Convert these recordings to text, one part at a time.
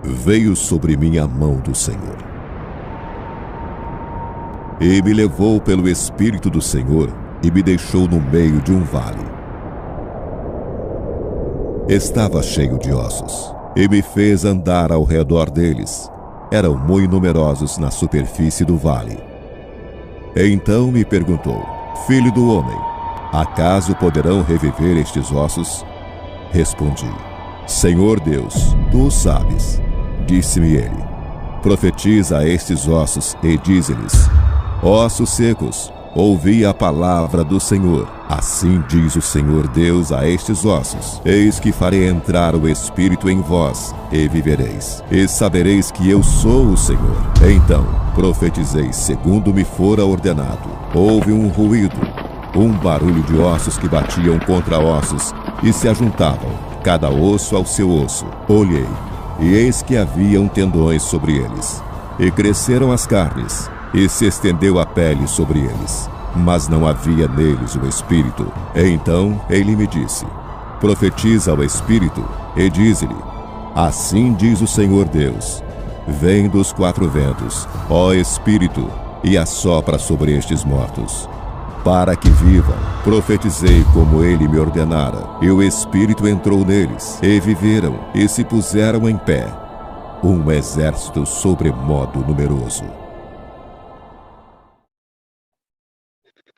Veio sobre mim a mão do Senhor, e me levou pelo Espírito do Senhor e me deixou no meio de um vale. Estava cheio de ossos, e me fez andar ao redor deles. Eram muito numerosos na superfície do vale. Então me perguntou: Filho do homem, acaso poderão reviver estes ossos? Respondi: Senhor Deus, tu o sabes. Disse-me ele: Profetiza a estes ossos e dize-lhes: Ossos secos, ouvi a palavra do Senhor. Assim diz o Senhor Deus a estes ossos: Eis que farei entrar o Espírito em vós, e vivereis, e sabereis que eu sou o Senhor. Então profetizei segundo me fora ordenado. Houve um ruído, um barulho de ossos que batiam contra ossos e se ajuntavam, cada osso ao seu osso. Olhei, e eis que haviam tendões sobre eles, e cresceram as carnes, e se estendeu a pele sobre eles, mas não havia neles o Espírito. Então ele me disse: Profetiza ao Espírito, e dize-lhe: Assim diz o Senhor Deus: Vem dos quatro ventos, ó Espírito, e assopra sobre estes mortos, para que vivam. Profetizei como ele me ordenara, e o Espírito entrou neles, e viveram, e se puseram em pé, um exército sobremodo numeroso.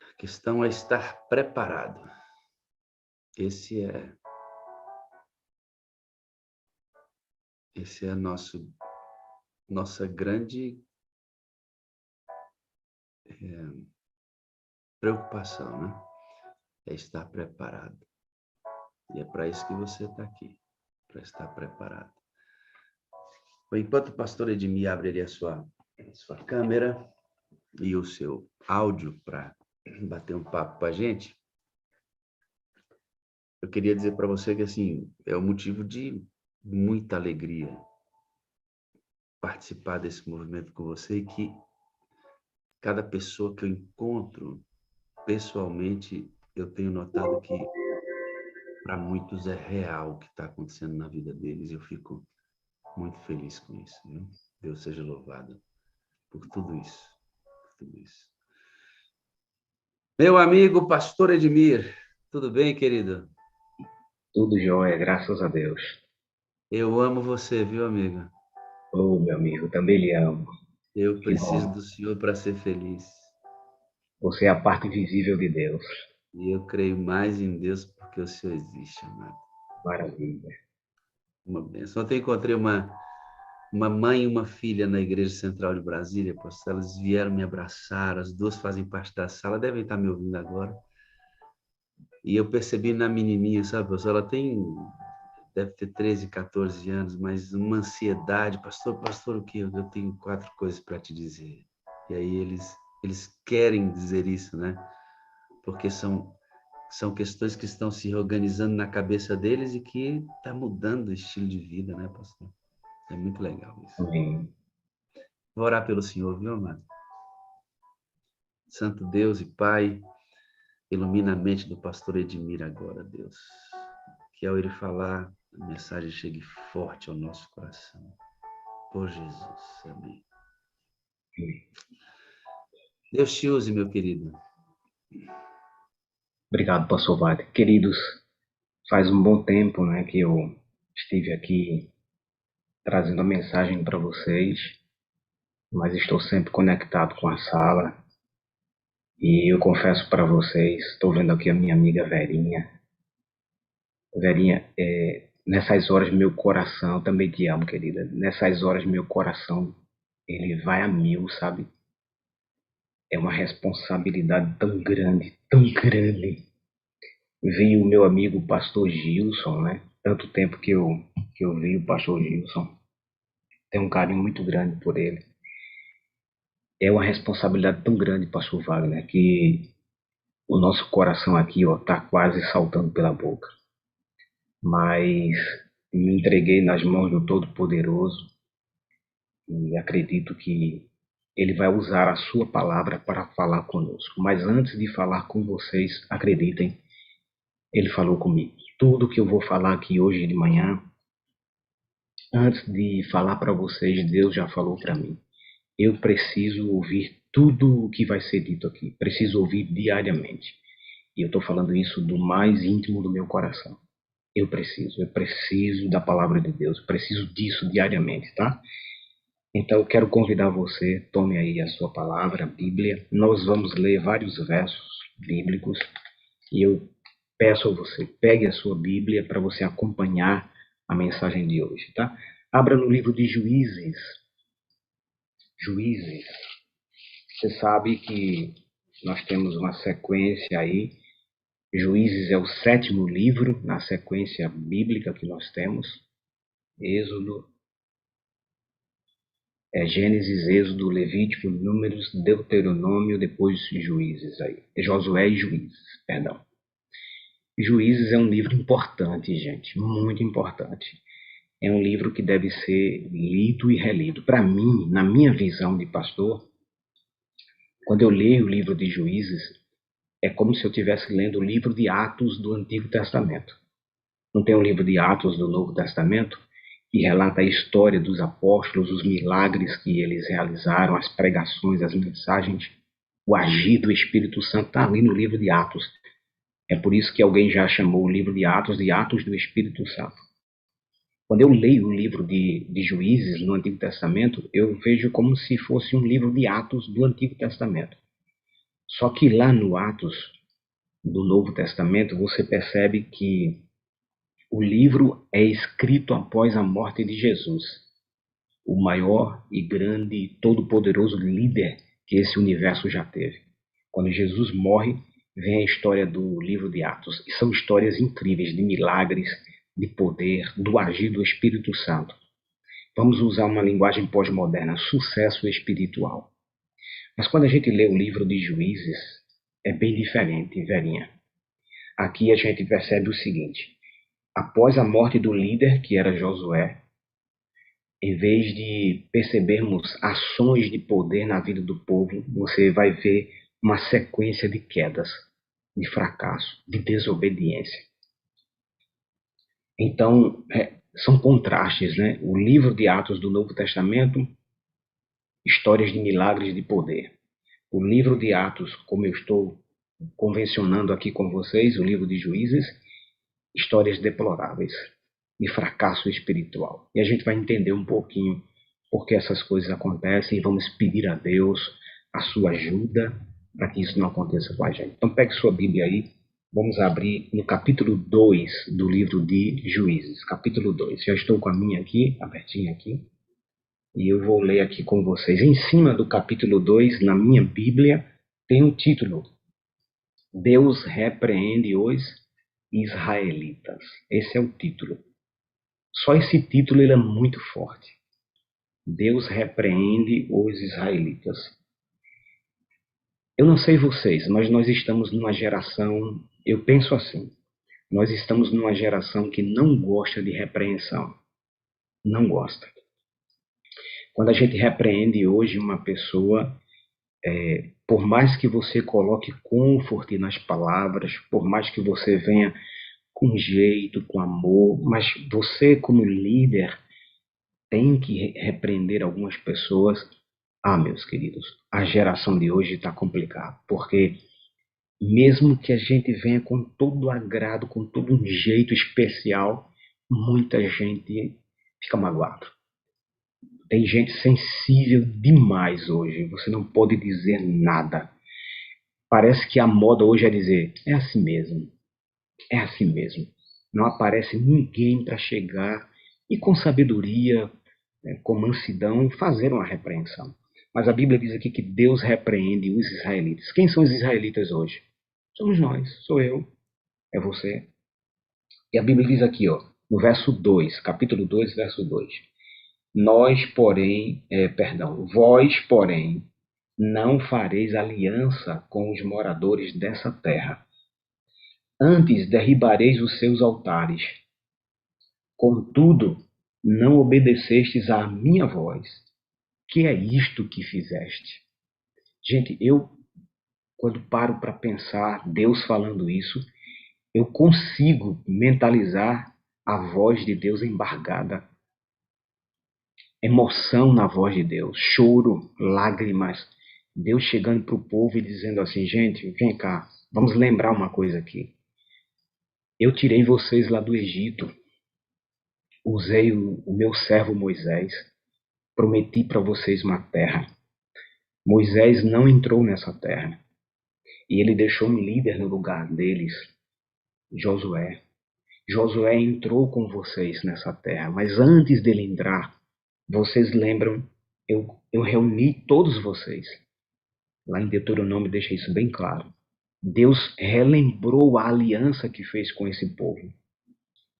A questão é estar preparado. Esse é a nossa grande preocupação, né? É estar preparado. E é para isso que você está aqui, para estar preparado. Enquanto o pastor Edmir abre ali a sua câmera e o seu áudio para bater um papo com a gente, eu queria dizer para você que, assim, é um motivo de muita alegria participar desse movimento com você, e que cada pessoa que eu encontro pessoalmente, eu tenho notado que para muitos é real o que está acontecendo na vida deles, e eu fico muito feliz com isso, viu? Deus seja louvado por tudo isso, por tudo isso. Meu amigo pastor Edmir, tudo bem, querido? Tudo jóia, graças a Deus. Eu amo você, viu, amigo? Oh, meu amigo, também lhe amo. Eu Que preciso bom. do Senhor para ser feliz. Você é a parte visível de Deus. E eu creio mais em Deus porque o Senhor existe, amado. Maravilha. Uma bênção. Ontem encontrei uma mãe e uma filha na Igreja Central de Brasília, pastor. Elas vieram me abraçar, as duas fazem parte da sala, devem estar me ouvindo agora. E eu percebi na menininha, sabe, pastor, deve ter 13, 14 anos, mas uma ansiedade. Pastor, o quê? Eu tenho 4 coisas para te dizer. E aí eles querem dizer isso, né? Porque são questões que estão se reorganizando na cabeça deles e que está mudando o estilo de vida, né, pastor? É muito legal isso. Amém. Vou orar pelo Senhor, viu, amado? Santo Deus e Pai, ilumina a mente do pastor Edmir agora, Deus. Que ao ele falar, a mensagem chegue forte ao nosso coração. Por Jesus, amém. Deus te use, meu querido. Obrigado, pastor Vade. Queridos, faz um bom tempo, né, que eu estive aqui trazendo a mensagem para vocês, mas estou sempre conectado com a sala. E eu confesso para vocês, estou vendo aqui a minha amiga Verinha. Verinha, nessas horas meu coração, também te amo, querida. Nessas horas meu coração, ele vai a mil, sabe? É uma responsabilidade tão grande, tão grande. Vi o meu amigo pastor Gilson, né? Tanto tempo que eu vi o pastor Gilson. Tenho um carinho muito grande por ele. É uma responsabilidade tão grande, pastor Wagner, que o nosso coração aqui, ó, tá quase saltando pela boca. Mas me entreguei nas mãos do Todo-Poderoso e acredito que ele vai usar a sua palavra para falar conosco. Mas antes de falar com vocês, acreditem, ele falou comigo. Tudo que eu vou falar aqui hoje de manhã Antes de falar para vocês, Deus já falou para mim. Eu preciso ouvir tudo o que vai ser dito aqui. Preciso ouvir diariamente. E eu estou falando isso do mais íntimo do meu coração. Eu preciso da palavra de Deus. Preciso disso diariamente, tá? Então eu quero convidar você, tome aí a sua palavra, a Bíblia. Nós vamos ler vários versos bíblicos e eu peço a você, pegue a sua Bíblia para você acompanhar a mensagem de hoje, tá? Abra no livro de Juízes. Juízes. Você sabe que nós temos uma sequência aí. Juízes é o 7º livro na sequência bíblica que nós temos. Êxodo, Gênesis, Êxodo, Levítico, Números, Deuteronômio, depois Juízes aí. Josué e Juízes, perdão. Juízes é um livro importante, gente, muito importante. É um livro que deve ser lido e relido. Para mim, na minha visão de pastor, quando eu leio o livro de Juízes, é como se eu estivesse lendo o livro de Atos do Antigo Testamento. Não tem um livro de Atos do Novo Testamento que relata a história dos apóstolos, os milagres que eles realizaram, as pregações, as mensagens, o agir do Espírito Santo está ali no livro de Atos. É por isso que alguém já chamou o livro de Atos do Espírito Santo. Quando eu leio o livro de Juízes no Antigo Testamento, eu vejo como se fosse um livro de Atos do Antigo Testamento. Só que lá no Atos do Novo Testamento, você percebe que o livro é escrito após a morte de Jesus, o maior e grande e todo-poderoso líder que esse universo já teve. Quando Jesus morre, vem a história do livro de Atos. E são histórias incríveis de milagres, de poder, do agir do Espírito Santo. Vamos usar uma linguagem pós-moderna, sucesso espiritual. Mas quando a gente lê o livro de Juízes, é bem diferente, velhinha. Aqui a gente percebe o seguinte: após a morte do líder, que era Josué, em vez de percebermos ações de poder na vida do povo, você vai ver uma sequência de quedas, de fracasso, de desobediência. Então, são contrastes, né? O livro de Atos do Novo Testamento, histórias de milagres de poder. O livro de Atos, como eu estou convencionando aqui com vocês, o livro de Juízes, histórias deploráveis de fracasso espiritual. E a gente vai entender um pouquinho por que essas coisas acontecem e vamos pedir a Deus a sua ajuda para que isso não aconteça com a gente. Então pegue sua Bíblia aí, vamos abrir no capítulo 2 do livro de Juízes. Capítulo 2. Já estou com a minha aqui, abertinha aqui, e eu vou ler aqui com vocês. Em cima do capítulo 2, na minha Bíblia, tem um título: Deus repreende os israelitas. Esse é o título. Só esse título ele é muito forte. Deus repreende os israelitas. Eu não sei vocês, mas nós estamos numa geração, eu penso assim, nós estamos numa geração que não gosta de repreensão. Não gosta. Quando a gente repreende hoje uma pessoa, por mais que você coloque comfort nas palavras, por mais que você venha com jeito, com amor, mas você como líder tem que repreender algumas pessoas. Ah, meus queridos, a geração de hoje está complicada, porque mesmo que a gente venha com todo agrado, com todo um jeito especial, muita gente fica magoada. Tem gente sensível demais hoje, você não pode dizer nada. Parece que a moda hoje é dizer, é assim mesmo, é assim mesmo. Não aparece ninguém para chegar e com sabedoria, com mansidão, fazer uma repreensão. Mas a Bíblia diz aqui que Deus repreende os israelitas. Quem são os israelitas hoje? Somos nós, sou eu, é você. E a Bíblia diz aqui, ó, no verso 2, capítulo 2, verso 2. Vós, porém, não fareis aliança com os moradores dessa terra. Antes derribareis os seus altares. Contudo, não obedecestes à minha voz. Que é isto que fizeste? Gente, eu, quando paro para pensar Deus falando isso, eu consigo mentalizar a voz de Deus embargada. emoção na voz de Deus, choro, lágrimas. Deus chegando para o povo e dizendo assim: gente, vem cá, vamos lembrar uma coisa aqui. Eu tirei vocês lá do Egito, usei o meu servo Moisés, prometi para vocês uma terra. Moisés não entrou nessa terra. E ele deixou um líder no lugar deles, Josué. Josué entrou com vocês nessa terra, mas antes dele entrar, vocês lembram, eu reuni todos vocês. Lá em Deuteronômio deixa isso bem claro. Deus relembrou a aliança que fez com esse povo.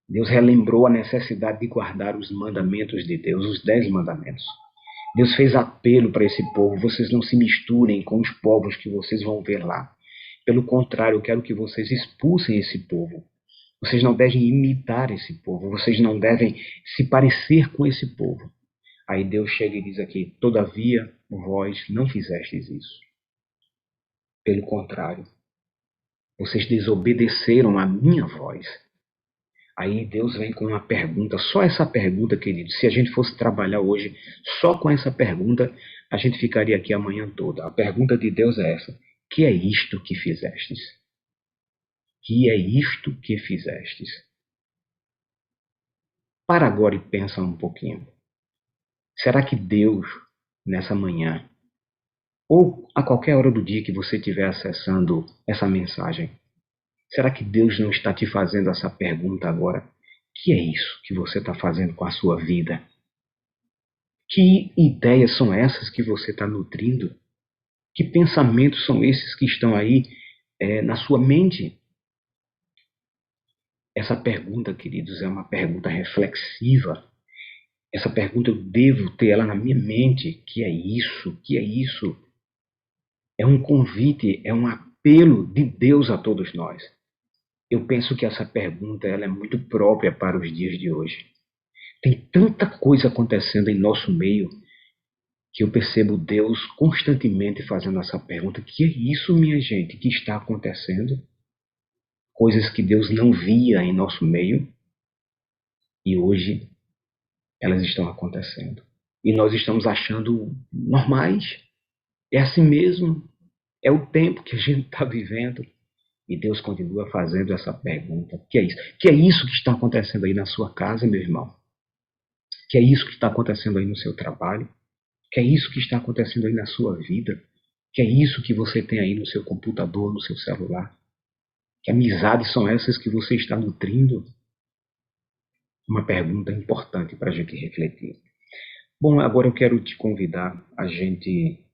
Deus relembrou a necessidade de guardar os mandamentos de Deus, os 10 mandamentos. Deus fez apelo para esse povo: vocês não se misturem com os povos que vocês vão ver lá. Pelo contrário, eu quero que vocês expulsem esse povo. Vocês não devem imitar esse povo, vocês não devem se parecer com esse povo. Aí Deus chega e diz aqui: todavia, vós não fizestes isso. Pelo contrário, vocês desobedeceram a minha voz. Aí Deus vem com uma pergunta, só essa pergunta, querido. Se a gente fosse trabalhar hoje só com essa pergunta, a gente ficaria aqui a manhã toda. A pergunta de Deus é essa: que é isto que fizestes? Que é isto que fizestes? Para agora e pensa um pouquinho. Será que Deus, nessa manhã, ou a qualquer hora do dia que você estiver acessando essa mensagem, será que Deus não está te fazendo essa pergunta agora? Que é isso que você está fazendo com a sua vida? Que ideias são essas que você está nutrindo? Que pensamentos são esses que estão aí na sua mente? Essa pergunta, queridos, é uma pergunta reflexiva. Essa pergunta eu devo ter ela na minha mente. Que é isso? Que é isso? É um convite, é um apelo de Deus a todos nós. Eu penso que essa pergunta ela é muito própria para os dias de hoje. Tem tanta coisa acontecendo em nosso meio que eu percebo Deus constantemente fazendo essa pergunta: que é isso, minha gente, que está acontecendo? Coisas que Deus não via em nosso meio e hoje elas estão acontecendo. E nós estamos achando normais. É assim mesmo. É o tempo que a gente está vivendo. E Deus continua fazendo essa pergunta: que é isso? Que é isso que está acontecendo aí na sua casa, meu irmão? Que é isso que está acontecendo aí no seu trabalho? Que é isso que está acontecendo aí na sua vida? Que é isso que você tem aí no seu computador, no seu celular? Que amizades são essas que você está nutrindo? Uma pergunta importante para a gente refletir. Bom, agora eu quero te convidar a gente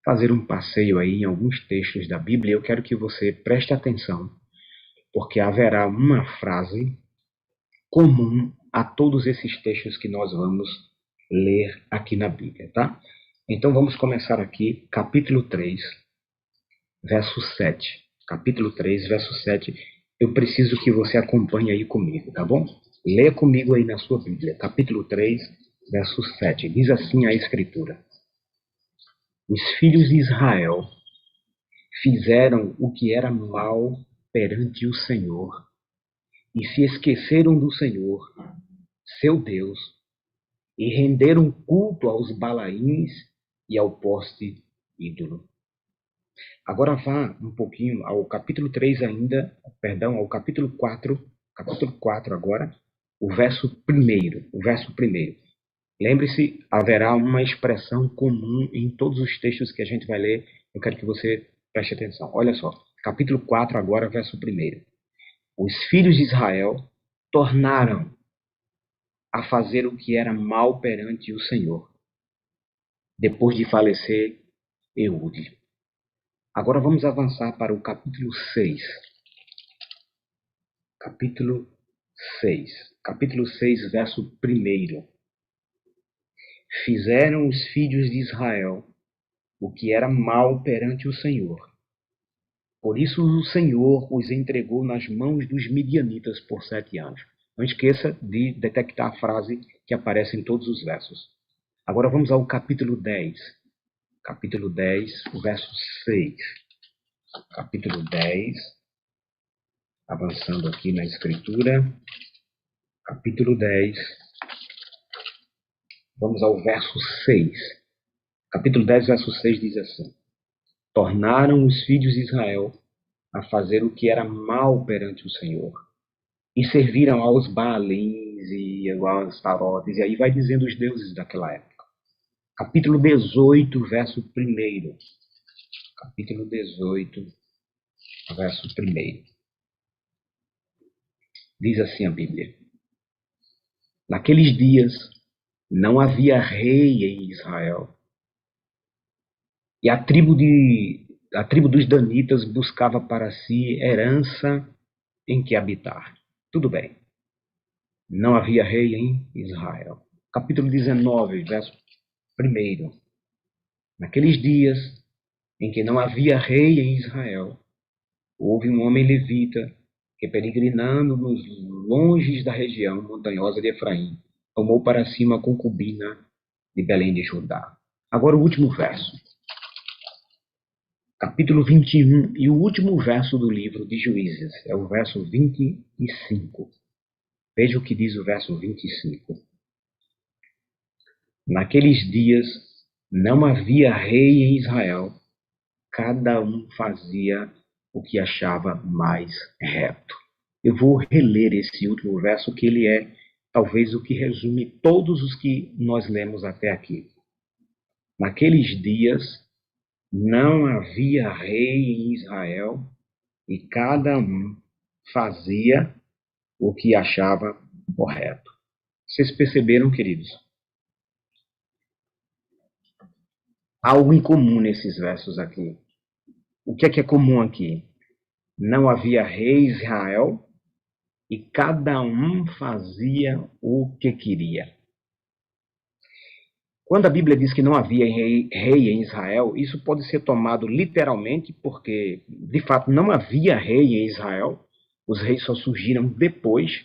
fazer um passeio aí em alguns textos da Bíblia. Eu quero que você preste atenção, porque haverá uma frase comum a todos esses textos que nós vamos ler aqui na Bíblia, tá? Então vamos começar aqui, capítulo 3, verso 7. Capítulo 3, verso 7. Eu preciso que você acompanhe aí comigo, tá bom? Leia comigo aí na sua Bíblia. Capítulo 3, verso 7. Diz assim a Escritura: os filhos de Israel fizeram o que era mal perante o Senhor e se esqueceram do Senhor, seu Deus, e renderam culto aos Balaíns e ao poste ídolo. Agora vá um pouquinho ao capítulo 3 ainda, perdão, ao capítulo 4 agora, o verso 1. Lembre-se, haverá uma expressão comum em todos os textos que a gente vai ler. Eu quero que você preste atenção. Olha só, capítulo 4 agora, verso 1. Os filhos de Israel tornaram a fazer o que era mal perante o Senhor, depois de falecer Eude. Agora vamos avançar para o capítulo 6. Capítulo 6, verso 1. Fizeram os filhos de Israel o que era mal perante o Senhor. Por isso o Senhor os entregou nas mãos dos midianitas por 7 anos. Não esqueça de detectar a frase que aparece em todos os versos. Agora vamos ao capítulo 10. Capítulo 10, verso 6. Capítulo 10, avançando aqui na Escritura. Capítulo 10, Vamos ao verso 6. Capítulo 10, verso 6 diz assim: Tornaram os filhos de Israel a fazer o que era mal perante o Senhor, e serviram aos Baalins e aos Tarotes, e aí vai dizendo os deuses daquela época. Capítulo 18, verso 1. Capítulo 18, verso 1. Diz assim a Bíblia: Naqueles dias não havia rei em Israel, e a tribo dos danitas buscava para si herança em que habitar. Tudo bem. Não havia rei em Israel. Capítulo 19, verso 1. Naqueles dias em que não havia rei em Israel, houve um homem levita que, peregrinando nos longes da região montanhosa de Efraim, tomou para si uma concubina de Belém de Judá. Agora o último verso. Capítulo 21 e o último verso do livro de Juízes é o verso 25. Veja o que diz o verso 25. Naqueles dias não havia rei em Israel, cada um fazia o que achava mais reto. Eu vou reler esse último verso, que ele é talvez o que resume todos os que nós lemos até aqui. Naqueles dias não havia rei em Israel, e cada um fazia o que achava correto. Vocês perceberam, queridos? Algo em comum nesses versos aqui. O que é comum aqui? Não havia rei em Israel, e cada um fazia o que queria. Quando a Bíblia diz que não havia rei em Israel, isso pode ser tomado literalmente, porque, de fato, não havia rei em Israel. Os reis só surgiram depois.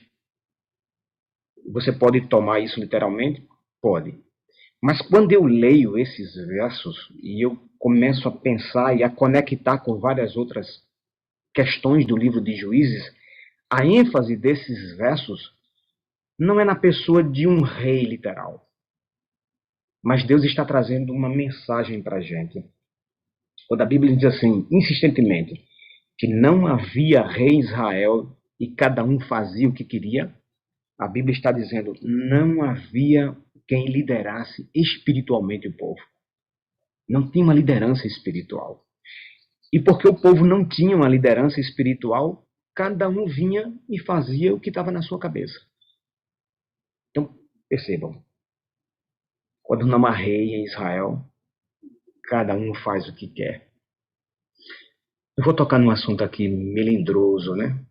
Você pode tomar isso literalmente? Pode. Mas quando eu leio esses versos e eu começo a pensar e a conectar com várias outras questões do livro de Juízes, a ênfase desses versos não é na pessoa de um rei literal. Mas Deus está trazendo uma mensagem para a gente. Quando a Bíblia diz assim, insistentemente, que não havia rei em Israel e cada um fazia o que queria, a Bíblia está dizendo, não havia quem liderasse espiritualmente o povo. Não tinha uma liderança espiritual. E porque o povo não tinha uma liderança espiritual, cada um vinha e fazia o que estava na sua cabeça. Então, percebam, quando não há rei em Israel, cada um faz o que quer. Eu vou tocar num assunto aqui melindroso, né?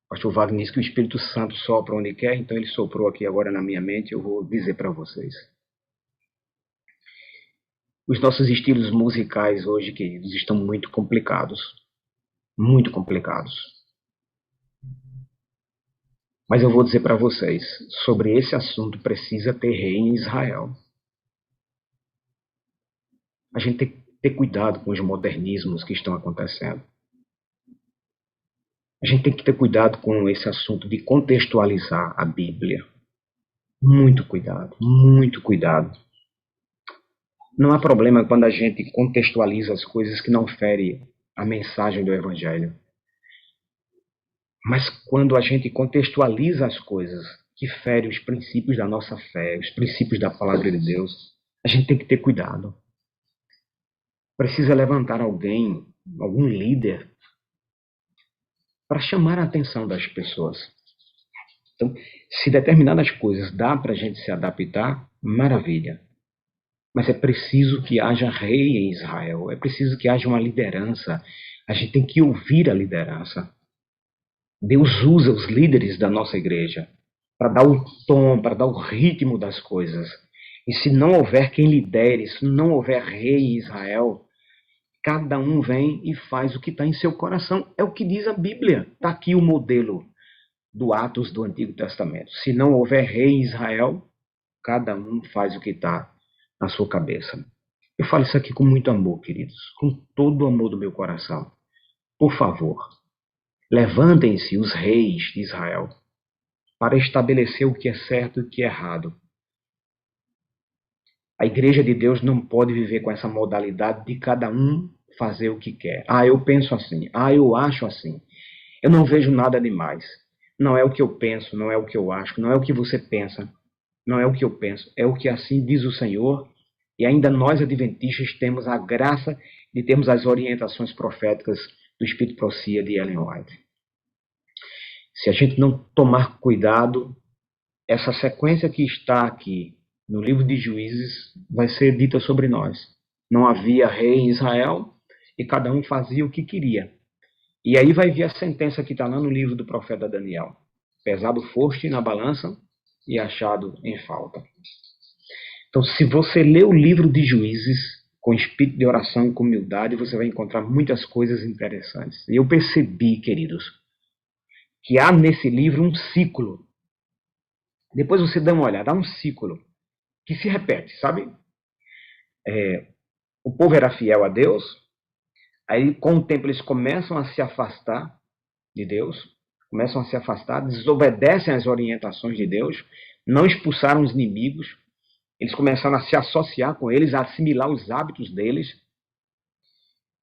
O pastor Wagner disse que o Espírito Santo sopra onde quer, então ele soprou aqui agora na minha mente, eu vou dizer para vocês. Os nossos estilos musicais hoje, queridos, estão muito complicados. Muito complicados. Mas eu vou dizer para vocês, sobre esse assunto precisa ter rei em Israel. A gente tem que ter cuidado com os modernismos que estão acontecendo. A gente tem que ter cuidado com esse assunto de contextualizar a Bíblia. Muito cuidado, muito cuidado. Não há problema quando a gente contextualiza as coisas que não ferem a mensagem do Evangelho. Mas quando a gente contextualiza as coisas que ferem os princípios da nossa fé, os princípios da palavra de Deus, a gente tem que ter cuidado. Precisa levantar alguém, algum líder, para chamar a atenção das pessoas. Então, se determinadas coisas dá para a gente se adaptar, maravilha. Mas é preciso que haja rei em Israel, é preciso que haja uma liderança. A gente tem que ouvir a liderança. Deus usa os líderes da nossa igreja para dar o tom, para dar o ritmo das coisas. E se não houver quem lidere, se não houver rei em Israel, cada um vem e faz o que está em seu coração. É o que diz a Bíblia. Está aqui o modelo do Atos do Antigo Testamento. Se não houver rei em Israel, cada um faz o que está na sua cabeça. Eu falo isso aqui com muito amor, queridos, com todo o amor do meu coração. Por favor, levantem-se os reis de Israel para estabelecer o que é certo e o que é errado. A igreja de Deus não pode viver com essa modalidade de cada um fazer o que quer. Ah, eu penso assim. Ah, eu acho assim. Eu não vejo nada demais. Não é o que eu penso, não é o que eu acho, não é o que você pensa, não é o que eu penso. É o que assim diz o Senhor. E ainda nós, adventistas, temos a graça de termos as orientações proféticas do Espírito Profecia de Ellen White. Se a gente não tomar cuidado, essa sequência que está aqui no livro de Juízes vai ser dita sobre nós. Não havia rei em Israel e cada um fazia o que queria. E aí vai vir a sentença que está lá no livro do profeta Daniel. Pesado foste na balança e achado em falta. Então, se você lê o livro de Juízes com espírito de oração e com humildade, você vai encontrar muitas coisas interessantes. E eu percebi, queridos, que há nesse livro um ciclo. Depois você dá uma olhada, há um ciclo que se repete, sabe? O povo era fiel a Deus, aí com o tempo eles começam a se afastar de Deus, começam a se afastar, desobedecem às orientações de Deus, não expulsaram os inimigos, eles começaram a se associar com eles, a assimilar os hábitos deles,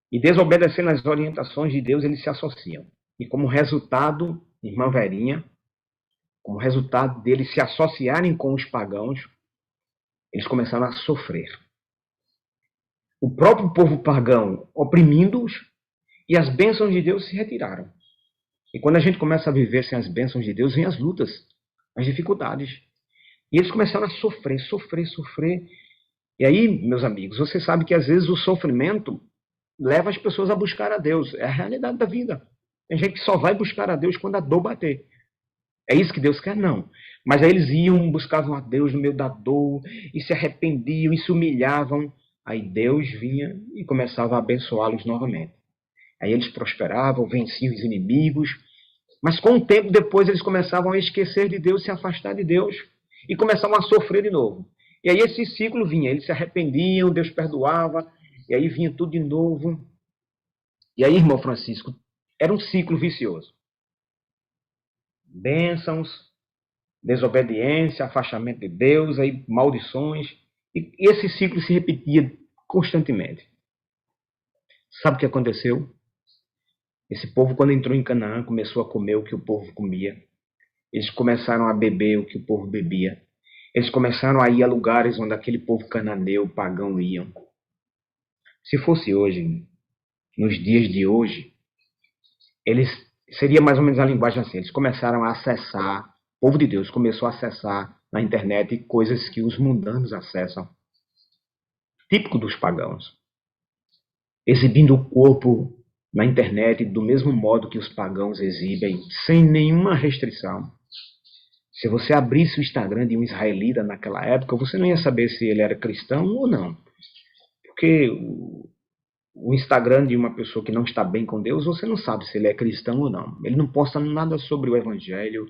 e desobedecendo às orientações de Deus, eles se associam. E como resultado, irmã Verinha, como resultado deles se associarem com os pagãos, eles começaram a sofrer. O próprio povo pagão oprimindo-os, e as bênçãos de Deus se retiraram. E quando a gente começa a viver sem as bênçãos de Deus, vem as lutas, as dificuldades. E eles começaram a sofrer, sofrer, sofrer. E aí, meus amigos, você sabe que às vezes o sofrimento leva as pessoas a buscar a Deus. É a realidade da vida. Tem gente que só vai buscar a Deus quando a dor bater. É isso que Deus quer? Não. Mas aí eles iam, buscavam a Deus no meio da dor, e se arrependiam, e se humilhavam. Aí Deus vinha e começava a abençoá-los novamente. Aí eles prosperavam, venciam os inimigos, mas com o tempo depois eles começavam a esquecer de Deus, se afastar de Deus, e começavam a sofrer de novo. E aí esse ciclo vinha, eles se arrependiam, Deus perdoava, e aí vinha tudo de novo. E aí, irmão Francisco, era um ciclo vicioso. Bênçãos, desobediência, afastamento de Deus, aí maldições, e esse ciclo se repetia constantemente. Sabe o que aconteceu? Esse povo, quando entrou em Canaã, começou a comer o que o povo comia. Eles começaram a beber o que o povo bebia. Eles começaram a ir a lugares onde aquele povo cananeu, pagão, iam. Se fosse hoje, nos dias de hoje, seria mais ou menos a linguagem assim. Eles começaram a acessar, o povo de Deus começou a acessar na internet coisas que os mundanos acessam. Típico dos pagãos. Exibindo o corpo na internet do mesmo modo que os pagãos exibem, sem nenhuma restrição. Se você abrisse o Instagram de um israelita naquela época, você não ia saber se ele era cristão ou não. Porque o Instagram de uma pessoa que não está bem com Deus, você não sabe se ele é cristão ou não. Ele não posta nada sobre o evangelho,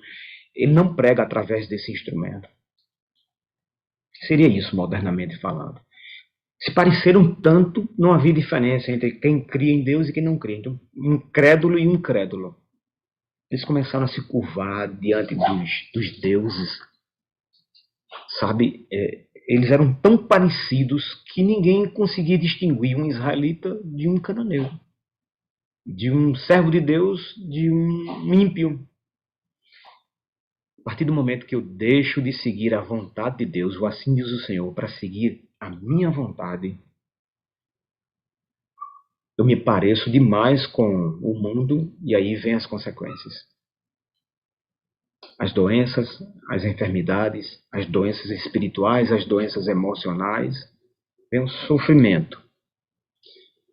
ele não prega através desse instrumento. Seria isso, modernamente falando. Se pareceram tanto, não havia diferença entre quem cria em Deus e quem não cria. Então, um crédulo e um incrédulo. Eles começaram a se curvar diante dos deuses. Sabe, eles eram tão parecidos que ninguém conseguia distinguir um israelita de um cananeu. De um servo de Deus, de um ímpio. A partir do momento que eu deixo de seguir a vontade de Deus, ou assim diz o Senhor, para seguir a minha vontade, eu me pareço demais com o mundo e aí vem as consequências. As doenças, as enfermidades, as doenças espirituais, as doenças emocionais, vem o sofrimento.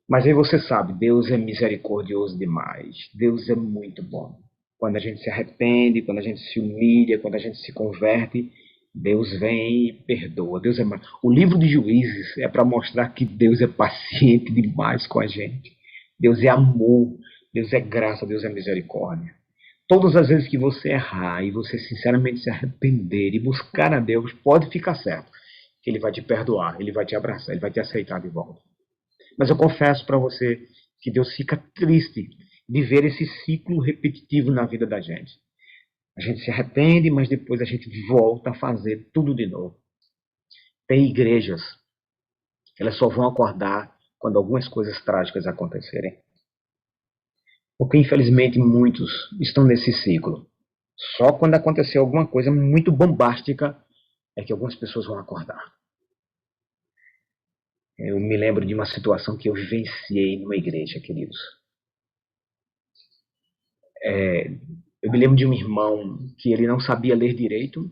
Mas aí você sabe, Deus é misericordioso demais. Deus é muito bom. Quando a gente se arrepende, quando a gente se humilha, quando a gente se converte, Deus vem e perdoa. Deus é... O livro de Juízes é para mostrar que Deus é paciente demais com a gente. Deus é amor, Deus é graça, Deus é misericórdia. Todas as vezes que você errar e você sinceramente se arrepender e buscar a Deus, pode ficar certo que Ele vai te perdoar, Ele vai te abraçar, Ele vai te aceitar de volta. Mas eu confesso para você que Deus fica triste de ver esse ciclo repetitivo na vida da gente. A gente se arrepende, mas depois a gente volta a fazer tudo de novo. Tem igrejas Elas só vão acordar quando algumas coisas trágicas acontecerem. Porque, infelizmente, muitos estão nesse ciclo. Só quando acontecer alguma coisa muito bombástica é que algumas pessoas vão acordar. Eu me lembro de uma situação que eu vivenciei numa igreja, queridos. Eu me lembro de um irmão que ele não sabia ler direito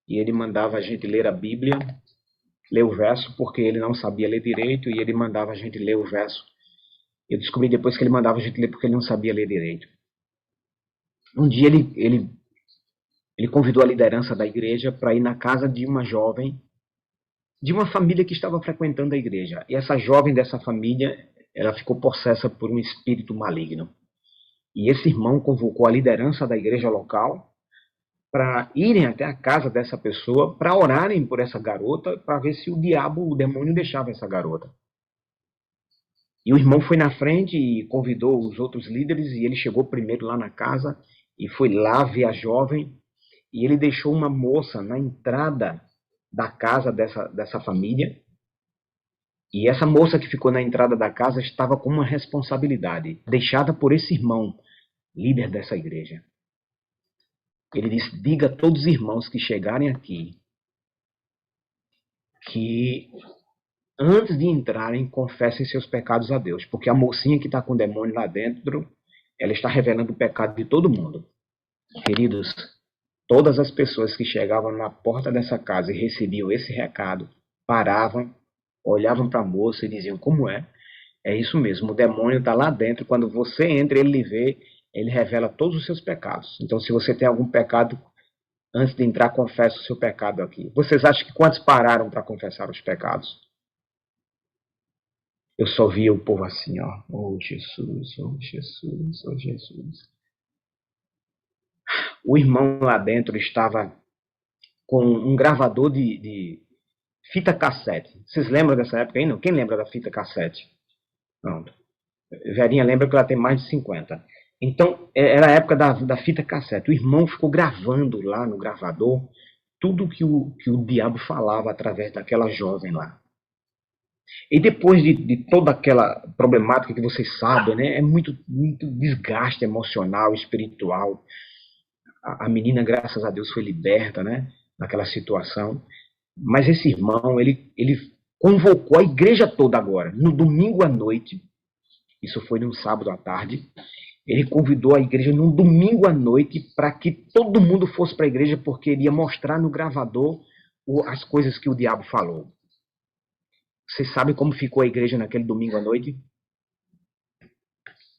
e ele mandava a gente ler a Bíblia, ler o verso, porque ele não sabia ler direito e ele mandava a gente ler o verso. Eu descobri depois que ele mandava a gente ler porque ele não sabia ler direito. Um dia ele convidou a liderança da igreja para ir na casa de uma jovem, de uma família que estava frequentando a igreja. E essa jovem dessa família, ela ficou possessa por um espírito maligno. E esse irmão convocou a liderança da igreja local para irem até a casa dessa pessoa, para orarem por essa garota, para ver se o diabo, o demônio, deixava essa garota. E o irmão foi na frente e convidou os outros líderes, e ele chegou primeiro lá na casa, e foi lá ver a jovem, e ele deixou uma moça na entrada da casa dessa família, e essa moça que ficou na entrada da casa estava com uma responsabilidade, deixada por esse irmão, líder dessa igreja. Ele disse, diga a todos os irmãos que chegarem aqui, que antes de entrarem, confessem seus pecados a Deus, porque a mocinha que está com o demônio lá dentro, ela está revelando o pecado de todo mundo. Queridos, todas as pessoas que chegavam na porta dessa casa e recebiam esse recado, paravam, olhavam para a moça e diziam, como é? É isso mesmo, o demônio está lá dentro, quando você entra, ele lhe vê, ele revela todos os seus pecados. Então, se você tem algum pecado, antes de entrar, confessa o seu pecado aqui. Vocês acham que quantos pararam para confessar os pecados? Eu só via o povo assim, ó. Oh, Jesus, oh, Jesus, oh, Jesus. O irmão lá dentro estava com um gravador de fita cassete. Vocês lembram dessa época aí? Não? Quem lembra da fita cassete? Pronto. Verinha lembra que ela tem mais de 50. Então, era a época da fita cassete. O irmão ficou gravando lá no gravador tudo que o diabo falava através daquela jovem lá. E depois de toda aquela problemática que vocês sabem, né, é muito, muito desgaste emocional, espiritual. A menina, graças a Deus, foi liberta, né, daquela situação. Mas esse irmão, ele convocou a igreja toda agora, no domingo à noite, isso foi num sábado à tarde, ele convidou a igreja num domingo à noite para que todo mundo fosse para a igreja, porque ele ia mostrar no gravador as coisas que o diabo falou. Vocês sabem como ficou a igreja naquele domingo à noite?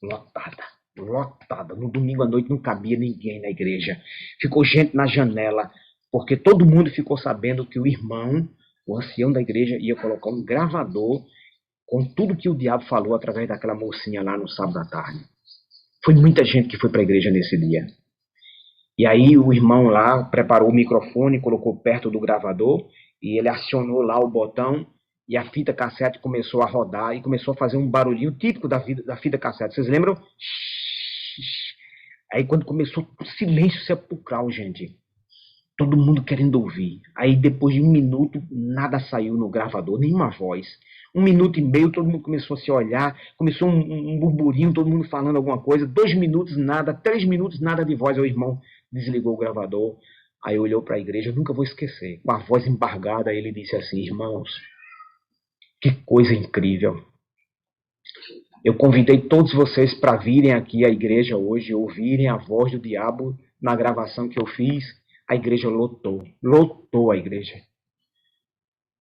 Lotada, lotada. No domingo à noite não cabia ninguém na igreja. Ficou gente na janela, porque todo mundo ficou sabendo que o irmão, o ancião da igreja, ia colocar um gravador com tudo que o diabo falou através daquela mocinha lá no sábado à tarde. Foi muita gente que foi para a igreja nesse dia. E aí o irmão lá preparou o microfone, colocou perto do gravador, e ele acionou lá o botão, e a fita cassete começou a rodar e começou a fazer um barulhinho típico da fita cassete. Vocês lembram? Aí quando começou, silêncio sepulcral, gente. Todo mundo querendo ouvir. Aí depois de 1 minuto, nada saiu no gravador, nenhuma voz. 1 minuto e meio, todo mundo começou a se olhar, começou um burburinho, todo mundo falando alguma coisa. 2 minutos, nada. 3 minutos, nada de voz. Aí o irmão desligou o gravador. Aí olhou para a igreja, eu nunca vou esquecer. Com a voz embargada, ele disse assim, irmãos, que coisa incrível. Eu convidei todos vocês para virem aqui à igreja hoje, ouvirem a voz do diabo na gravação que eu fiz. A igreja lotou a igreja.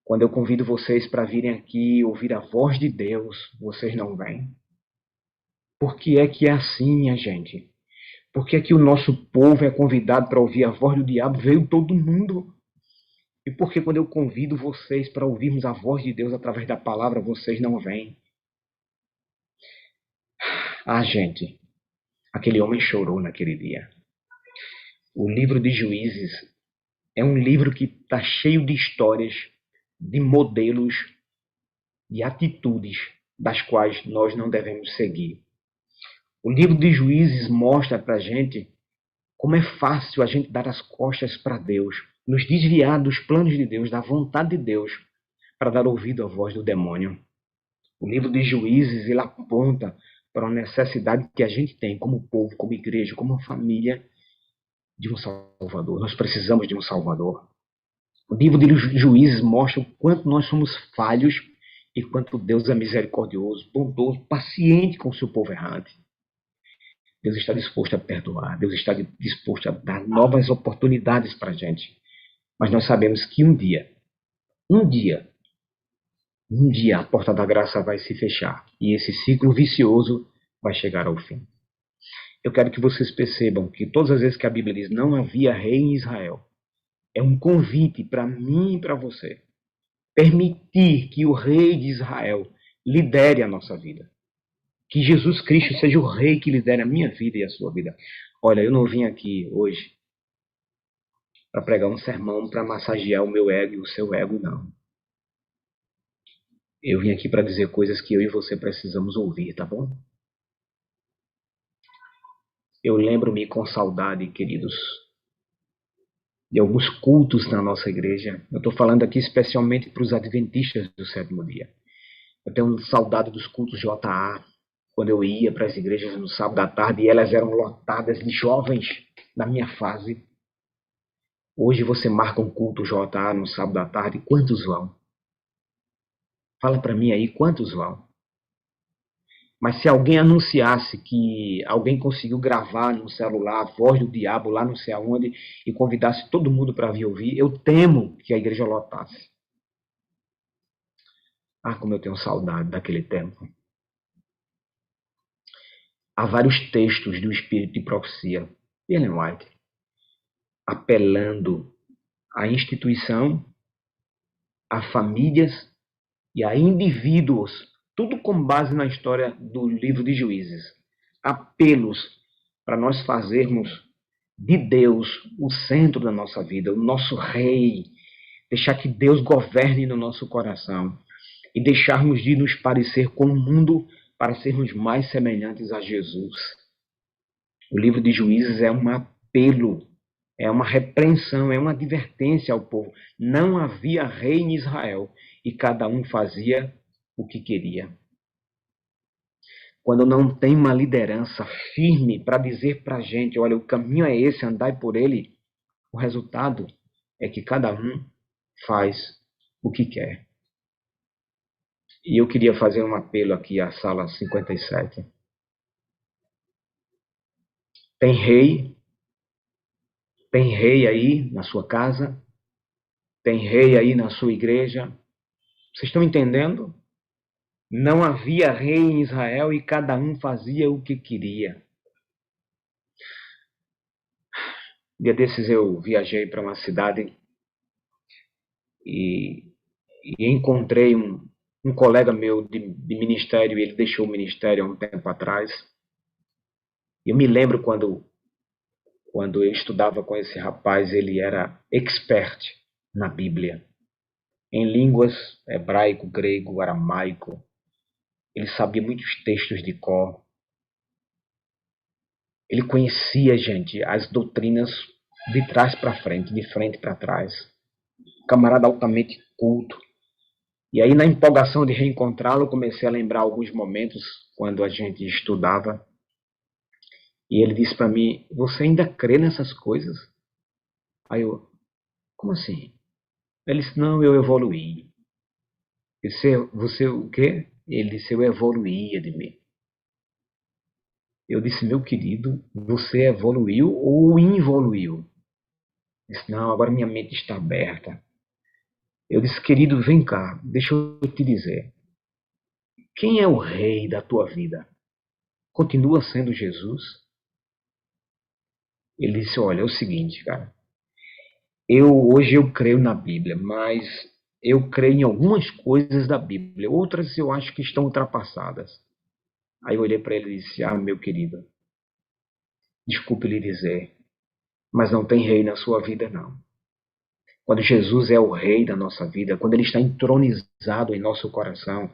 Quando eu convido vocês para virem aqui ouvir a voz de Deus, vocês não vêm. Por que é assim, minha gente? Por que é que o nosso povo é convidado para ouvir a voz do diabo? Veio todo mundo. E por que quando eu convido vocês para ouvirmos a voz de Deus através da palavra, vocês não vêm? Ah, gente, aquele homem chorou naquele dia. O livro de Juízes é um livro que está cheio de histórias, de modelos, de atitudes das quais nós não devemos seguir. O livro de Juízes mostra para a gente como é fácil a gente dar as costas para Deus, nos desviar dos planos de Deus, da vontade de Deus, para dar ouvido à voz do demônio. O livro de Juízes, ele aponta para uma necessidade que a gente tem como povo, como igreja, como família, de um Salvador. Nós precisamos de um Salvador. O livro de Juízes mostra o quanto nós somos falhos e quanto Deus é misericordioso, bondoso, paciente com o seu povo errante. Deus está disposto a perdoar, Deus está disposto a dar novas oportunidades para a gente. Mas nós sabemos que um dia a porta da graça vai se fechar e esse ciclo vicioso vai chegar ao fim. Eu quero que vocês percebam que todas as vezes que a Bíblia diz não havia rei em Israel, é um convite para mim e para você. Permitir que o rei de Israel lidere a nossa vida. Que Jesus Cristo seja o rei que lidere a minha vida e a sua vida. Olha, eu não vim aqui hoje para pregar um sermão para massagear o meu ego e o seu ego, não. Eu vim aqui para dizer coisas que eu e você precisamos ouvir, tá bom? Eu lembro-me com saudade, queridos, de alguns cultos na nossa igreja. Eu estou falando aqui especialmente para os adventistas do sétimo dia. Eu tenho saudade dos cultos JA, quando eu ia para as igrejas no sábado à tarde e elas eram lotadas de jovens da minha fase. Hoje você marca um culto JA no sábado à tarde, quantos vão? Fala para mim aí, quantos vão? Mas se alguém anunciasse que alguém conseguiu gravar no celular a voz do diabo lá não sei aonde e convidasse todo mundo para vir ouvir, eu temo que a igreja lotasse. Ah, como eu tenho saudade daquele tempo. Há vários textos do Espírito de Profecia, Ellen White, apelando à instituição, a famílias e a indivíduos, tudo com base na história do livro de Juízes. Apelos para nós fazermos de Deus o centro da nossa vida, o nosso rei, deixar que Deus governe no nosso coração e deixarmos de nos parecer com o mundo para sermos mais semelhantes a Jesus. O livro de Juízes é um apelo, é uma repreensão, é uma advertência ao povo. Não havia rei em Israel e cada um fazia o que queria. Quando não tem uma liderança firme para dizer para a gente, olha, o caminho é esse, andai por ele, o resultado é que cada um faz o que quer. E eu queria fazer um apelo aqui à sala 57. Tem rei aí na sua casa, tem rei aí na sua igreja. Vocês estão entendendo? Não havia rei em Israel e cada um fazia o que queria. Um dia desses eu viajei para uma cidade e encontrei um colega meu de ministério, ele deixou o ministério há um tempo atrás. Eu me lembro quando eu estudava com esse rapaz, ele era expert na Bíblia, em línguas hebraico, grego, aramaico. Ele sabia muitos textos de cor. Ele conhecia, gente, as doutrinas de trás para frente, de frente para trás. Camarada altamente culto. E aí, na empolgação de reencontrá-lo, eu comecei a lembrar alguns momentos quando a gente estudava. E ele disse para mim, você ainda crê nessas coisas? Aí eu, como assim? Ele disse, não, eu evoluí. Eu disse, você o quê? Ele disse, eu evoluía de mim. Eu disse, meu querido, você evoluiu ou involuiu? Ele disse, não, agora minha mente está aberta. Eu disse, querido, vem cá, deixa eu te dizer. Quem é o rei da tua vida? Continua sendo Jesus? Ele disse, olha, é o seguinte, cara. Hoje eu creio na Bíblia, mas eu creio em algumas coisas da Bíblia. Outras eu acho que estão ultrapassadas. Aí eu olhei para ele e disse, meu querido, desculpe lhe dizer, mas não tem rei na sua vida, não. Quando Jesus é o rei da nossa vida, quando ele está entronizado em nosso coração,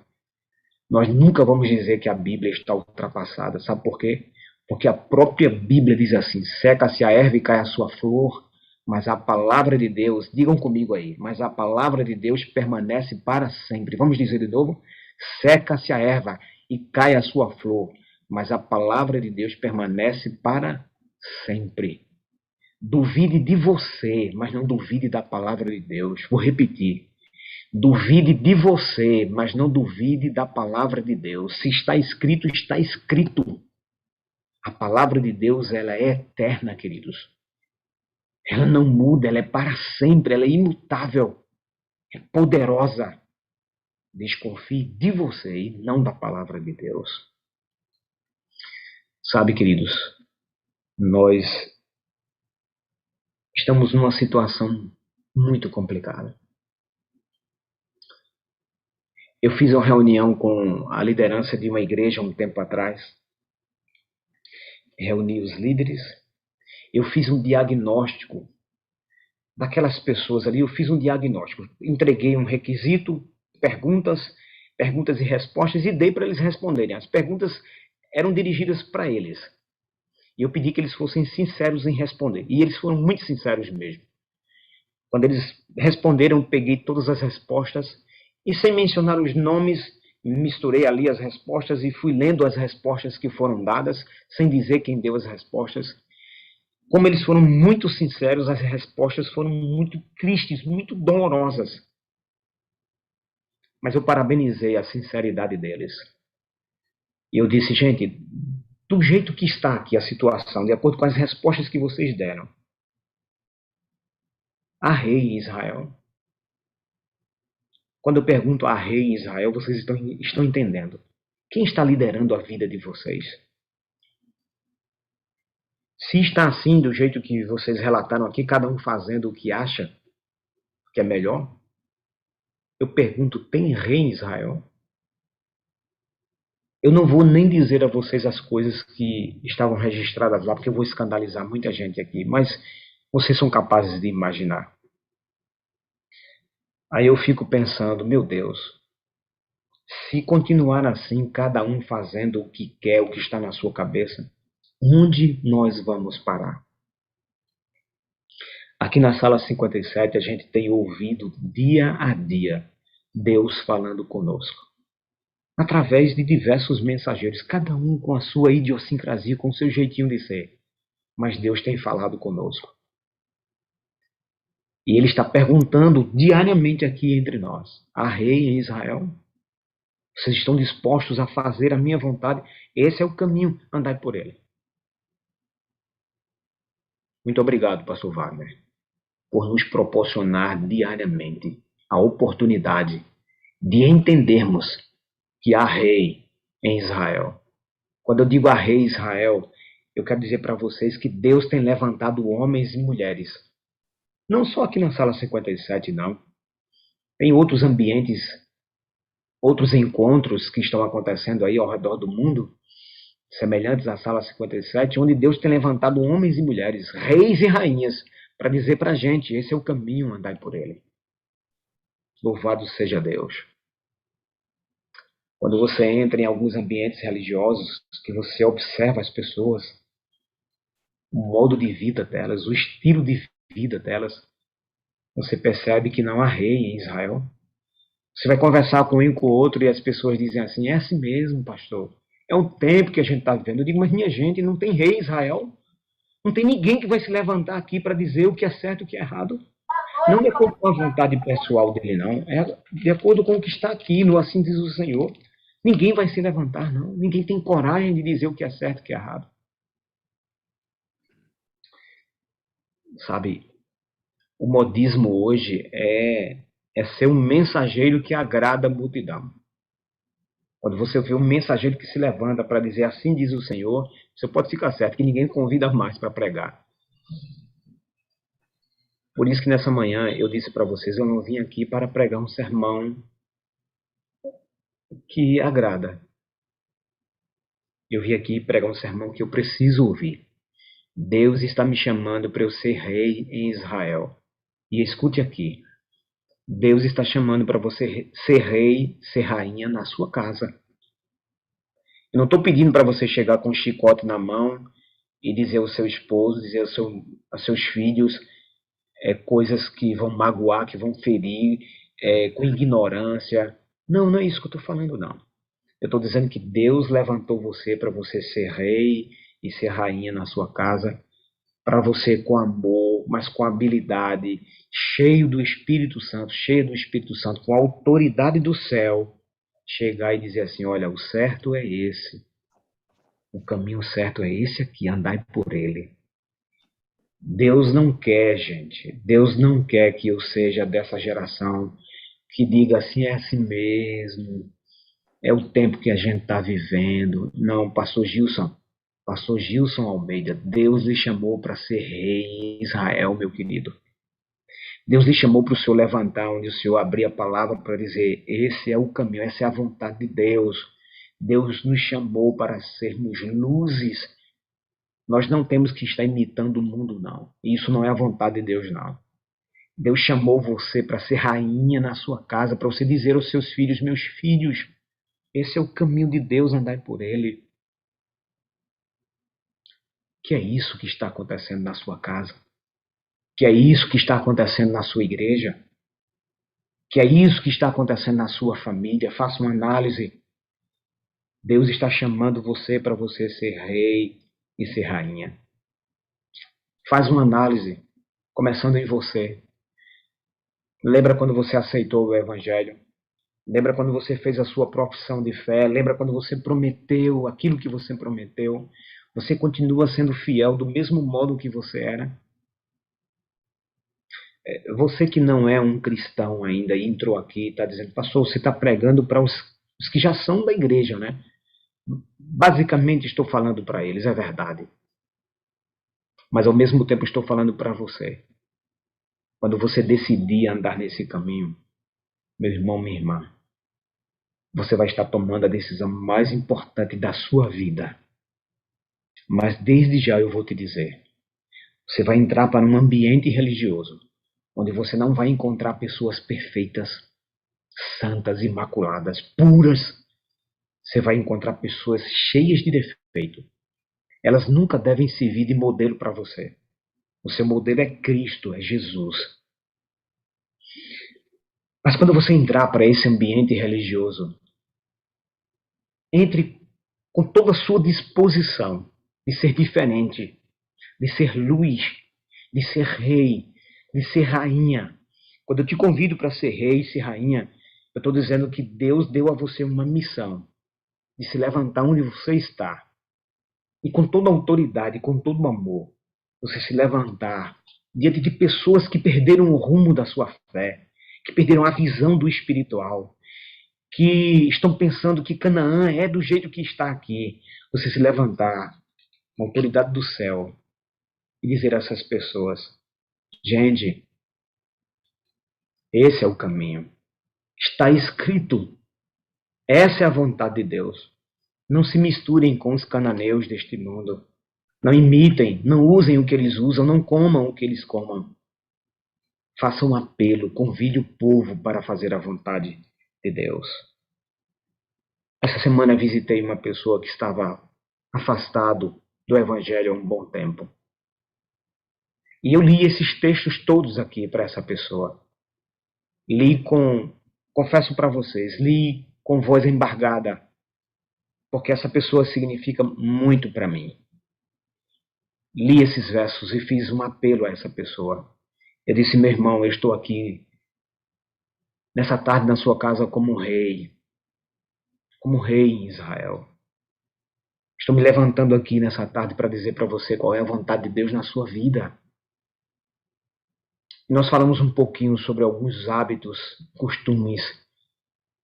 nós nunca vamos dizer que a Bíblia está ultrapassada. Sabe por quê? Porque a própria Bíblia diz assim, seca-se a erva e cai a sua flor, mas a palavra de Deus, digam comigo aí, mas a palavra de Deus permanece para sempre. Vamos dizer de novo? Seca-se a erva e cai a sua flor, mas a palavra de Deus permanece para sempre. Duvide de você, mas não duvide da palavra de Deus. Vou repetir. Duvide de você, mas não duvide da palavra de Deus. Se está escrito, está escrito. A palavra de Deus, ela é eterna, queridos. Ela não muda, ela é para sempre, ela é imutável, é poderosa. Desconfie de você e não da palavra de Deus. Sabe, queridos, nós estamos numa situação muito complicada. Eu fiz uma reunião com a liderança de uma igreja um tempo atrás. Reuni os líderes. Eu fiz um diagnóstico daquelas pessoas ali. Eu fiz um diagnóstico. Entreguei um requisito, perguntas e respostas e dei para eles responderem. As perguntas eram dirigidas para eles. E eu pedi que eles fossem sinceros em responder. E eles foram muito sinceros mesmo. Quando eles responderam, eu peguei todas as respostas e, sem mencionar os nomes, misturei ali as respostas e fui lendo as respostas que foram dadas, sem dizer quem deu as respostas. Como eles foram muito sinceros, as respostas foram muito tristes, muito dolorosas. Mas eu parabenizei a sinceridade deles. E eu disse, gente, do jeito que está aqui a situação, de acordo com as respostas que vocês deram, há rei em Israel. Quando eu pergunto a rei em Israel, vocês estão entendendo. Quem está liderando a vida de vocês? Se está assim, do jeito que vocês relataram aqui, cada um fazendo o que acha que é melhor, eu pergunto, tem rei em Israel? Eu não vou nem dizer a vocês as coisas que estavam registradas lá, porque eu vou escandalizar muita gente aqui, mas vocês são capazes de imaginar. Aí eu fico pensando, meu Deus, se continuar assim, cada um fazendo o que quer, o que está na sua cabeça, onde nós vamos parar? Aqui na sala 57 a gente tem ouvido dia a dia Deus falando conosco. Através de diversos mensageiros, cada um com a sua idiosincrasia, com o seu jeitinho de ser. Mas Deus tem falado conosco. E Ele está perguntando diariamente aqui entre nós, há rei em Israel? Vocês estão dispostos a fazer a minha vontade? Esse é o caminho, andai por ele. Muito obrigado, pastor Wagner, por nos proporcionar diariamente a oportunidade de entendermos que há rei em Israel. Quando eu digo há rei em Israel, eu quero dizer para vocês que Deus tem levantado homens e mulheres. Não só aqui na sala 57, não. Em outros ambientes, outros encontros que estão acontecendo aí ao redor do mundo, semelhantes à sala 57, onde Deus tem levantado homens e mulheres, reis e rainhas, para dizer para a gente, esse é o caminho, andai por ele. Louvado seja Deus. Quando você entra em alguns ambientes religiosos, que você observa as pessoas, o modo de vida delas, o estilo de vida delas, você percebe que não há rei em Israel. Você vai conversar com um e com o outro e as pessoas dizem assim, é assim mesmo, pastor. É o tempo que a gente está vivendo. Eu digo, mas minha gente, não tem rei em Israel. Não tem ninguém que vai se levantar aqui para dizer o que é certo e o que é errado. Não de acordo com a vontade pessoal dele, não. É de acordo com o que está aqui, no assim diz o Senhor. Ninguém vai se levantar, não. Ninguém tem coragem de dizer o que é certo e o que é errado. Sabe, o modismo hoje é ser um mensageiro que agrada a multidão. Quando você vê um mensageiro que se levanta para dizer assim diz o Senhor, você pode ficar certo que ninguém convida mais para pregar. Por isso que nessa manhã eu disse para vocês, eu não vim aqui para pregar um sermão que agrada. Eu vim aqui pregar um sermão que eu preciso ouvir. Deus está me chamando para eu ser rei em Israel. E escute aqui. Deus está chamando para você ser rei, ser rainha na sua casa. Eu não estou pedindo para você chegar com um chicote na mão e dizer ao seu esposo, dizer aos seus filhos, coisas que vão magoar, que vão ferir, com ignorância. Não, não é isso que eu estou falando, não. Eu estou dizendo que Deus levantou você para você ser rei e ser rainha na sua casa, para você com amor, mas com habilidade, cheio do Espírito Santo, com a autoridade do céu, chegar e dizer assim: olha, o certo é esse, o caminho certo é esse aqui, andai por ele. Deus não quer, gente, Deus não quer que eu seja dessa geração que diga assim, é assim mesmo, é o tempo que a gente está vivendo. Não, Pastor Gilson Almeida, Deus lhe chamou para ser rei em Israel, meu querido. Deus lhe chamou para o Senhor levantar, onde o Senhor abrir a palavra para dizer: esse é o caminho, essa é a vontade de Deus. Deus nos chamou para sermos luzes. Nós não temos que estar imitando o mundo, não. Isso não é a vontade de Deus, não. Deus chamou você para ser rainha na sua casa, para você dizer aos seus filhos: meus filhos, esse é o caminho de Deus, andai por ele. Que é isso que está acontecendo na sua casa? Que é isso que está acontecendo na sua igreja? Que é isso que está acontecendo na sua família? Faça uma análise. Deus está chamando você para você ser rei e ser rainha. Faz uma análise, começando em você. Lembra quando você aceitou o Evangelho? Lembra quando você fez a sua profissão de fé? Lembra quando você prometeu aquilo que você prometeu? Você continua sendo fiel do mesmo modo que você era? Você que não é um cristão ainda e entrou aqui e está dizendo: pastor, você está pregando para os que já são da igreja, né? Basicamente estou falando para eles, é verdade. Mas ao mesmo tempo estou falando para você. Quando você decidir andar nesse caminho, meu irmão, minha irmã, você vai estar tomando a decisão mais importante da sua vida. Mas desde já eu vou te dizer, você vai entrar para um ambiente religioso, onde você não vai encontrar pessoas perfeitas, santas, imaculadas, puras. Você vai encontrar pessoas cheias de defeito. Elas nunca devem servir de modelo para você. O seu modelo é Cristo, é Jesus. Mas quando você entrar para esse ambiente religioso, entre com toda a sua disposição de ser diferente, de ser luz, de ser rei, de ser rainha. Quando eu te convido para ser rei e ser rainha, eu estou dizendo que Deus deu a você uma missão de se levantar onde você está. E com toda a autoridade, com todo o amor, você se levantar diante de pessoas que perderam o rumo da sua fé, que perderam a visão do espiritual, que estão pensando que Canaã é do jeito que está aqui. Você se levantar com a autoridade do céu e dizer a essas pessoas: gente, esse é o caminho. Está escrito. Essa é a vontade de Deus. Não se misturem com os cananeus deste mundo. Não imitem, não usem o que eles usam, não comam o que eles comam. Faça um apelo, convide o povo para fazer a vontade de Deus. Essa semana visitei uma pessoa que estava afastado do Evangelho há um bom tempo. E eu li esses textos todos aqui para essa pessoa. Confesso para vocês, li com voz embargada, porque essa pessoa significa muito para mim. Li esses versos e fiz um apelo a essa pessoa. Eu disse: meu irmão, eu estou aqui nessa tarde na sua casa como rei em Israel. Estou me levantando aqui nessa tarde para dizer para você qual é a vontade de Deus na sua vida. E nós falamos um pouquinho sobre alguns hábitos, costumes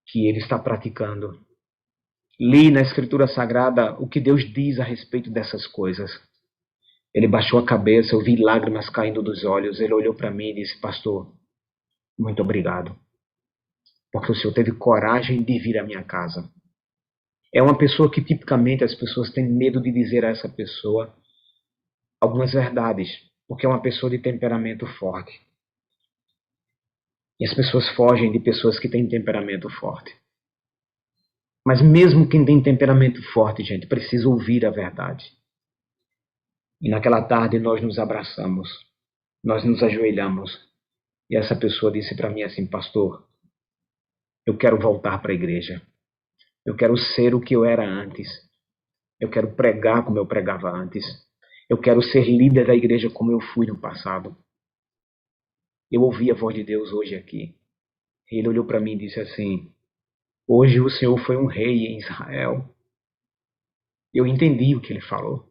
que ele está praticando. Li na Escritura Sagrada o que Deus diz a respeito dessas coisas. Ele baixou a cabeça, eu vi lágrimas caindo dos olhos. Ele olhou para mim e disse: pastor, muito obrigado, porque o senhor teve coragem de vir à minha casa. É uma pessoa que tipicamente as pessoas têm medo de dizer a essa pessoa algumas verdades, porque é uma pessoa de temperamento forte. E as pessoas fogem de pessoas que têm temperamento forte. Mas mesmo quem tem temperamento forte, gente, precisa ouvir a verdade. E naquela tarde nós nos abraçamos. nós nos ajoelhamos e essa pessoa disse para mim assim: pastor, eu quero voltar para a igreja. Eu quero ser o que eu era antes. Eu quero pregar como eu pregava antes. Eu quero ser líder da igreja como eu fui no passado. Eu ouvi a voz de Deus hoje aqui. Ele olhou para mim e disse assim: hoje o Senhor foi um rei em Israel. Eu entendi o que ele falou.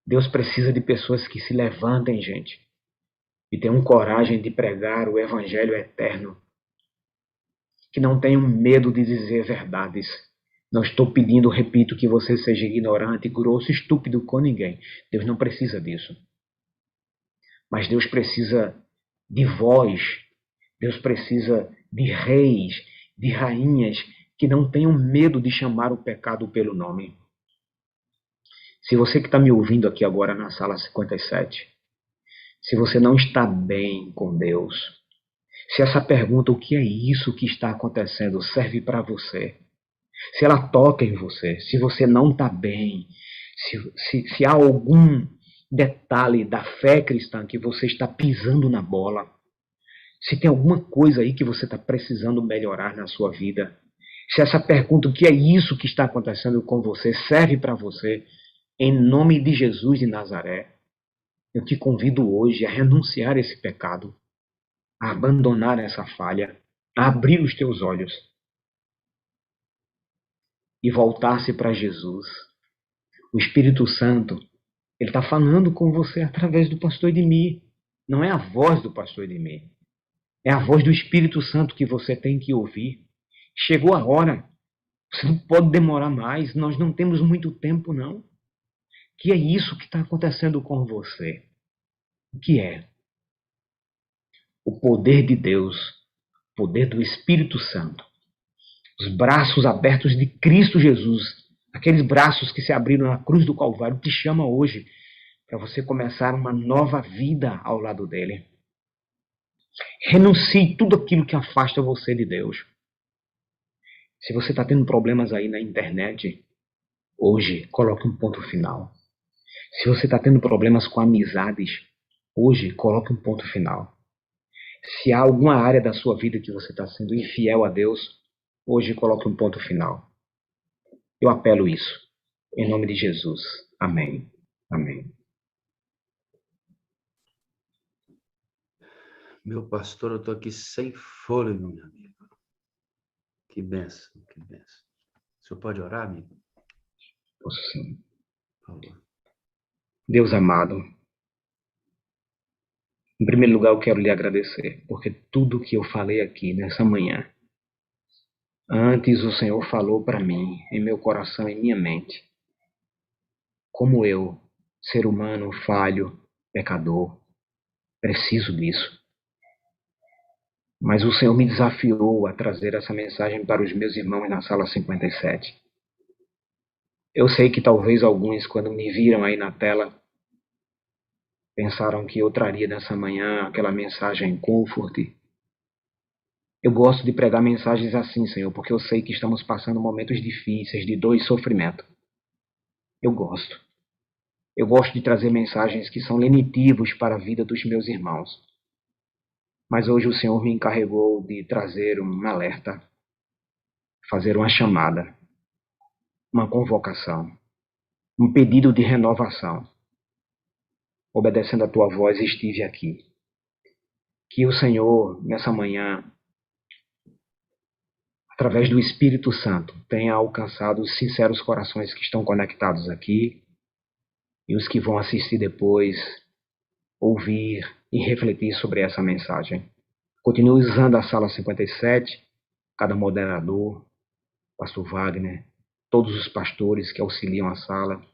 Deus precisa de pessoas que se levantem, gente, e tenham coragem de pregar o evangelho eterno, que não tenham medo de dizer verdades. Não estou pedindo, repito, que você seja ignorante, grosso, estúpido com ninguém. Deus não precisa disso. Mas Deus precisa de voz. Deus precisa de reis, de rainhas que não tenham medo de chamar o pecado pelo nome. Se você que está me ouvindo aqui agora na sala 57, se você não está bem com Deus, se essa pergunta, o que é isso que está acontecendo, serve para você, se ela toca em você, se você não está bem, se há algum detalhe da fé cristã que você está pisando na bola, se tem alguma coisa aí que você está precisando melhorar na sua vida, se essa pergunta, o que é isso que está acontecendo com você, serve para você, em nome de Jesus de Nazaré, eu te convido hoje a renunciar a esse pecado, a abandonar essa falha, a abrir os teus olhos e voltar-se para Jesus. O Espírito Santo, ele está falando com você através do pastor Edmir. Não é a voz do pastor Edmir. É a voz do Espírito Santo que você tem que ouvir. Chegou a hora. Você não pode demorar mais. Nós não temos muito tempo, não. Que é isso que está acontecendo com você? O que é? O poder de Deus, o poder do Espírito Santo, os braços abertos de Cristo Jesus, aqueles braços que se abriram na cruz do Calvário, te chama hoje para você começar uma nova vida ao lado dele. Renuncie tudo aquilo que afasta você de Deus. Se você está tendo problemas aí na internet, hoje coloque um ponto final. Se você está tendo problemas com amizades, hoje coloque um ponto final. Se há alguma área da sua vida que você está sendo infiel a Deus, hoje coloque um ponto final. Eu apelo isso. Em nome de Jesus. Amém. Amém. Meu pastor, eu estou aqui sem fôlego, meu amigo. Que bênção, que bênção. O senhor pode orar, amigo? Posso sim. Por favor. Deus amado, em primeiro lugar eu quero lhe agradecer, porque tudo que eu falei aqui nessa manhã, antes o Senhor falou para mim, em meu coração, em minha mente, como eu, ser humano, falho, pecador, preciso disso. Mas o Senhor me desafiou a trazer essa mensagem para os meus irmãos na sala 57. Eu sei que talvez alguns, quando me viram aí na tela, pensaram que eu traria nessa manhã aquela mensagem comfort. Eu gosto de pregar mensagens assim, Senhor, porque eu sei que estamos passando momentos difíceis, de dor e sofrimento. Eu gosto. Eu gosto de trazer mensagens que são lenitivos para a vida dos meus irmãos. Mas hoje o Senhor me encarregou de trazer um alerta, fazer uma chamada, uma convocação, um pedido de renovação. Obedecendo a tua voz, estive aqui. Que o Senhor, nessa manhã, através do Espírito Santo, tenha alcançado os sinceros corações que estão conectados aqui e os que vão assistir depois, ouvir e refletir sobre essa mensagem. Continue usando a sala 57, cada moderador, pastor Wagner, todos os pastores que auxiliam a sala,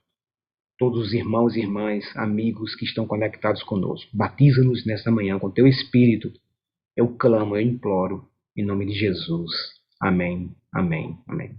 todos os irmãos e irmãs, amigos que estão conectados conosco. Batiza-nos nesta manhã com teu Espírito. Eu clamo, eu imploro, em nome de Jesus. Amém, amém, amém.